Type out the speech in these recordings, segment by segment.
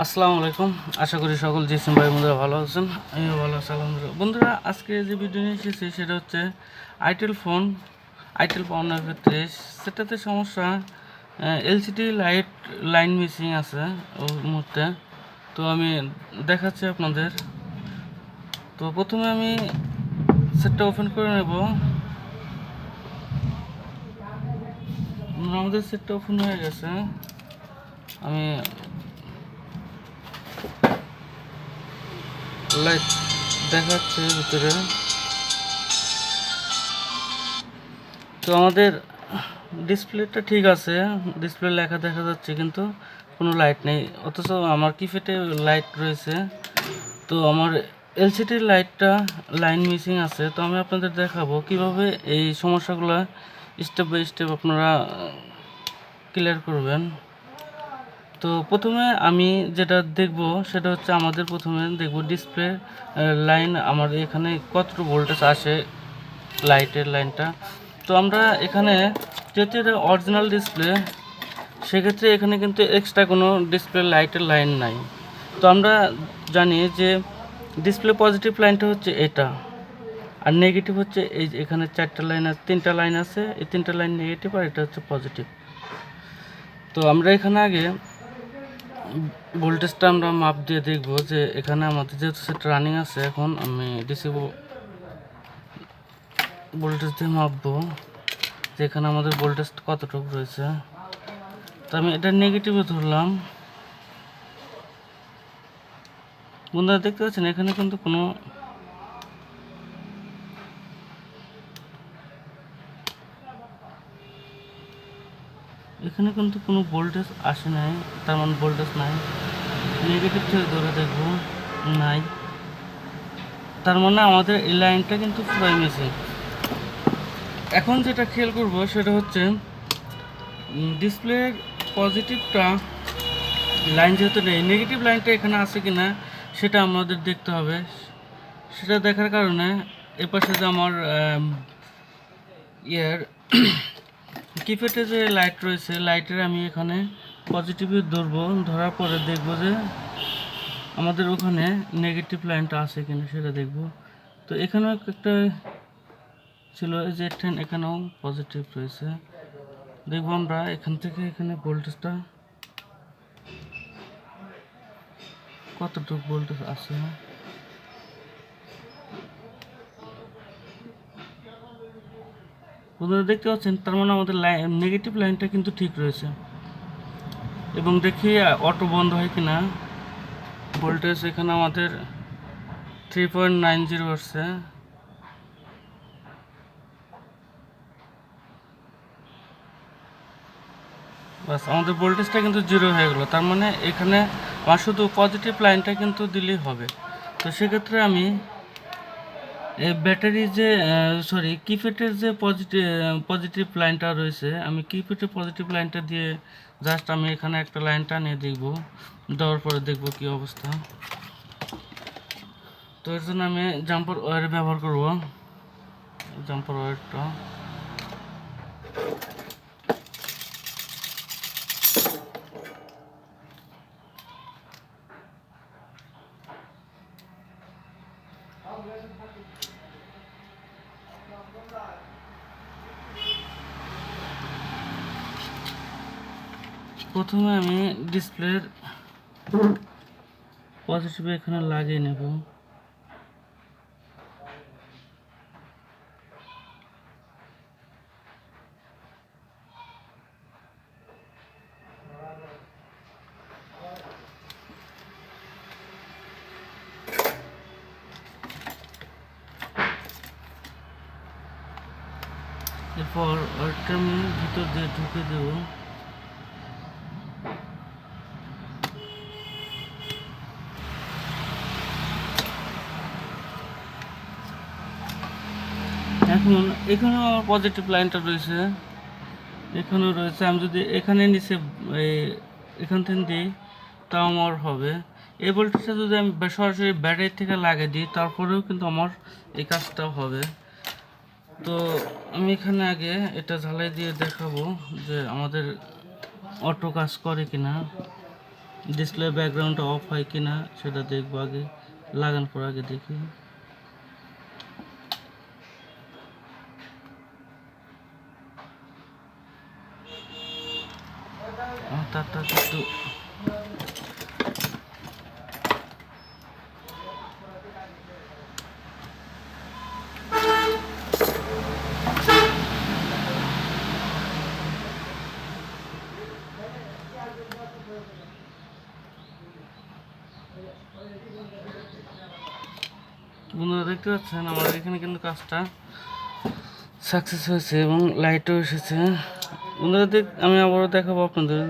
আসসালামু আলাইকুম। আশা করি সকল জিসিম ভাই বন্ধুরা ভালো আছেন। আমিও ভালো আছি আলহামদুলিল্লাহ। বন্ধুরা, আজকে যে ভিডিও নিয়ে এসেছি সেটা হচ্ছে আইটেল ফোন, আইটেল পাওনার ক্ষেত্রে সেটাতে সমস্যা, এলসিডি লাইন মিসিং আছে ওই মুহূর্তে। তো আমি দেখাচ্ছি আপনাদের। তো প্রথমে আমি সেটটা ওপেন করে নেব। আমাদের সেটটা ওপেন হয়ে গেছে। আমি লাইট দেখাচ্ছি ভিতরে। তো আমাদের ডিসপ্লেটা ঠিক আছে, ডিসপ্লে লেখা দেখা যাচ্ছে কিন্তু কোনো লাইট নেই, অথচ আমার কিপ্যাডে লাইট রয়েছে। তো আমার এলসিডির লাইন মিসিং আছে। তো আমি আপনাদের দেখাবো কিভাবে এই সমস্যাগুলো স্টেপ বাই স্টেপ আপনারা ক্লিয়ার করবেন। তো প্রথমে আমি যেটা দেখব সেটা হচ্ছে আমাদের প্রথমে দেখব ডিসপ্লে লাইন, আমার এখানে কতটুকু ভোল্টেজ আসে লাইটের লাইনটা। তো আমরা এখানে যেহেতু এটা অরিজিনাল ডিসপ্লে, সেক্ষেত্রে এখানে কিন্তু এক্সট্রা কোনো ডিসপ্লে লাইটের লাইন নাই। তো আমরা জানি যে ডিসপ্লে পজিটিভ লাইনটা হচ্ছে এটা, আর নেগেটিভ হচ্ছে এই এখানে তিনটা লাইন আছে, এই তিনটা লাইন নেগেটিভ আর এটা হচ্ছে পজিটিভ। তো আমরা এখানে আগে ভোল্টেজটা আমরা মাপ দিয়ে দেখব যে এখানে আমাদের যেহেতু সেটা রানিং আছে, এখন আমি ডিসি ভোল্টেজ দিয়ে মাপবো যে এখানে আমাদের ভোল্টেজ কতটুকু রয়েছে। তো আমি এটা নেগেটিভে ধরলাম। বন্ধুরা দেখতে পাচ্ছেন এখানে কিন্তু কোনো ভোল্টেজ আসে নাই, তার মানে ভোল্টেজ নাই। নেগেটিভ থেকে ধরে দেখব, নাই, তার মানে আমাদের এই লাইনটা কিন্তু পুরাই মিসিং। এখন যেটা খেয়াল করব সেটা হচ্ছে ডিসপ্লের পজিটিভটা লাইন যেহেতু নেই, নেগেটিভ লাইনটা এখানে আছে কি না সেটা আমাদের দেখতে হবে। সেটা দেখার কারণে এপাশে যে আমার কিপ্যাডে যে লাইট রয়েছে, লাইটের আমি এখানে পজিটিভে ধরবো, ধরার পরে দেখব যে আমাদের ওখানে নেগেটিভ লাইনটা আছে কিনা সেটা দেখব। তো এখানেও একটা ছিল যে এখানেও পজিটিভ রয়েছে। দেখব আমরা এখান থেকে এখানে ভোল্টেজটা কতটুকু ভোল্টেজ আছে। বন্ধুরা দেখতে পাচ্ছেন, তার মানে আমাদের নেগেটিভ লাইনটা কিন্তু ঠিক রয়েছে। এবং দেখি অটো বন্ধ হয় কিনা। ভোল্টেজ এখানে আমাদের 3.90 আসছে। বাস, আমাদের ভোল্টেজটা কিন্তু 0 হয়ে গেল। তার মানে এখানে আমার শুধু পজিটিভ লাইনটা কিন্তু দিলেই হবে। তো সেক্ষেত্রে আমি ব্যাটারি যে কিপ্যাডের যে পজিটিভ লাইনটা রয়েছে, আমি কিপ্যাডের পজিটিভ লাইনটা দিয়ে জাস্ট আমি এখানে একটা লাইন টানিয়ে দেখব, দেওয়ার পরে দেখব কি অবস্থা। তো এর জন্য আমি জাম্পার ওয়্যার ব্যবহার করব। জাম্পার ওয়্যারটা প্রথমে আমি ডিসপ্লের পজিটিভে এখানে লাগিয়ে নেব। এরপর ওয়ারটা আমি ভিতর দিয়ে ঢুকে দেব। এখন এখানেও আমার পজিটিভ লাইনটা রয়েছে, এখানেও রয়েছে। আমি যদি এখানে নিচে এখান থেকে দিই তাও আমার হবে। এই ভোল্টেজটা যদি আমি সরাসরি ব্যাটারি থেকে লাগিয়ে দিই তারপরেও কিন্তু আমার এই কাজটাও হবে। তো আমি এখানে আগে এটা ঝালাই দিয়ে দেখাবো যে আমাদের অটো কাজ করে কিনা। ডিসপ্লে ব্যাকগ্রাউন্ডটা অফ হয় কিনা সেটা দেখবো আগে, লাগানোর পর আগে দেখি। তারটা একটু বন্ধুরা দেখতে পাচ্ছেন আমার এখানে কিন্তু কাজটা সাকসেস হয়েছে এবং লাইটও এসেছে। বন্ধুরা আমি আবারও দেখাবো আপনাদের।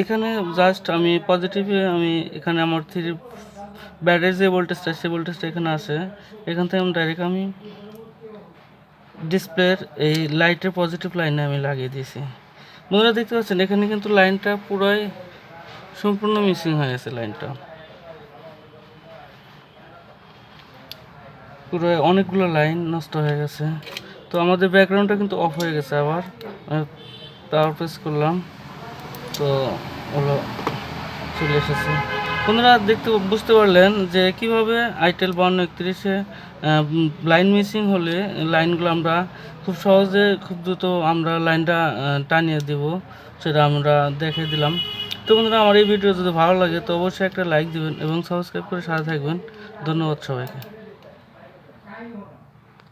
এখানে জাস্ট আমি পজিটিভে আমি এখানে আমার ব্যাটারির যে ভোল্টেজটা সেই ভোল্টেজটা এখানে আছে, এখান থেকে আমি ডাইরেক্ট আমি ডিসপ্লের এই লাইটের পজিটিভ লাইনে আমি লাগিয়ে দিয়েছি। বন্ধুরা দেখতে পাচ্ছেন এখানে কিন্তু লাইনটা পুরোই সম্পূর্ণ মিসিং হয়ে গেছে, লাইনটা পুরো অনেকগুলো লাইন নষ্ট হয়ে গেছে। তো আমাদের ব্যাকগ্রাউন্ডটা কিন্তু অফ হয়ে গেছে। আবার পাওয়ার প্রেস করলাম তো হলো চলে এসেছে। বন্ধুরা বুঝতে পারলেন যে কিভাবে আইটেল 5231-এ লাইন মিসিং হলে লাইনগুলো আমরা খুব সহজে খুব দ্রুত আমরা লাইনটা টানিয়ে দেব, সেটা আমরা দেখে দিলাম। তো বন্ধুরা আমার এই ভিডিও যদি ভালো লাগে তো অবশ্যই একটা লাইক দিবেন এবং সাবস্ক্রাইব করে সাথে থাকবেন। ধন্যবাদ সবাইকে।